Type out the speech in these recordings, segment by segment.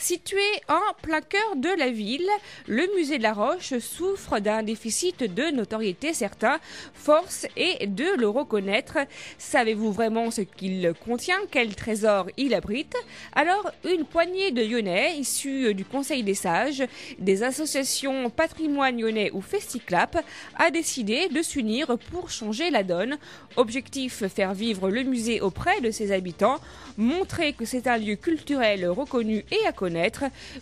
Situé en plein cœur de la ville, le musée de la Roche souffre d'un déficit de notoriété certain. Force est de le reconnaître. Savez-vous vraiment ce qu'il contient, quel trésor il abrite? Alors, une poignée de Lyonnais issus du Conseil des Sages, des associations Patrimoine Lyonnais ou Festiclap a décidé de s'unir pour changer la donne. Objectif, faire vivre le musée auprès de ses habitants, montrer que c'est un lieu culturel reconnu et à connaître.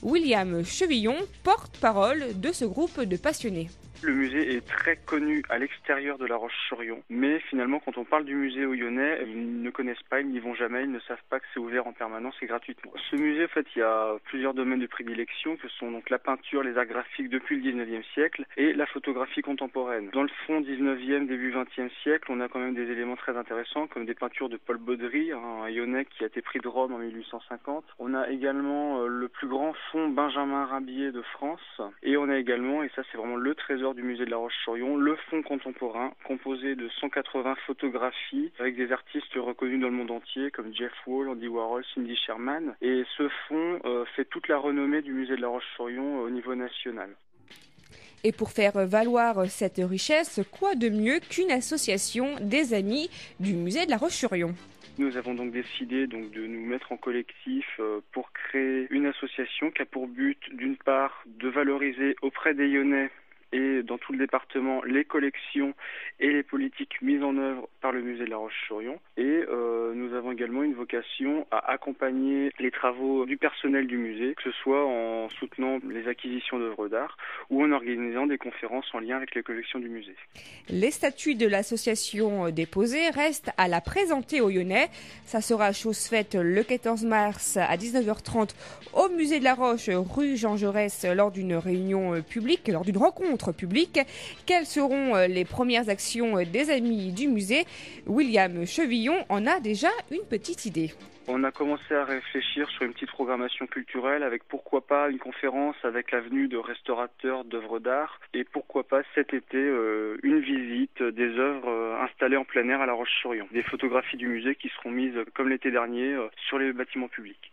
William Chevillon, porte-parole de ce groupe de passionnés. Le musée est très connu à l'extérieur de La Roche-sur-Yon, mais finalement quand on parle du musée aux Lyonnais, ils ne connaissent pas, ils n'y vont jamais, ils ne savent pas que c'est ouvert en permanence et gratuitement. Ce musée, en fait, il y a plusieurs domaines de prédilection que sont donc la peinture, les arts graphiques depuis le 19e siècle et la photographie contemporaine. Dans le fond 19e, début 20e siècle, on a quand même des éléments très intéressants comme des peintures de Paul Baudry, un Lyonnais qui a été pris de Rome en 1850. On a également le plus grand fond Benjamin Rabier de France et on a également, et ça c'est vraiment le trésor du musée de La Roche-sur-Yon, le fonds contemporain composé de 180 photographies avec des artistes reconnus dans le monde entier comme Jeff Wall, Andy Warhol, Cindy Sherman. Et ce fonds fait toute la renommée du musée de La Roche-sur-Yon au niveau national. Et pour faire valoir cette richesse, quoi de mieux qu'une association des amis du musée de La Roche-sur-Yon? Nous avons donc décidé de nous mettre en collectif pour créer une association qui a pour but, d'une part, de valoriser auprès des Lyonnais et dans tout le département les collections et les politiques mises en œuvre par le musée de La Roche-sur-Yon. Et nous avons également une vocation à accompagner les travaux du personnel du musée, que ce soit en soutenant les acquisitions d'œuvres d'art ou en organisant des conférences en lien avec les collections du musée. Les statuts de l'association déposés restent à la présenter aux Lyonnais. Ça sera chose faite le 14 mars à 19h30 au musée de la Roche, rue Jean Jaurès, lors d'une réunion publique, lors d'une rencontre publique. Quelles seront les premières actions des amis du musée? William Chevillon en a déjà une petite idée. On a commencé à réfléchir sur une petite programmation culturelle avec pourquoi pas une conférence avec la venue de restaurateurs d'œuvres d'art et pourquoi pas cet été une visite des œuvres installées en plein air à La Roche-sur-Yon. Des photographies du musée qui seront mises comme l'été dernier sur les bâtiments publics.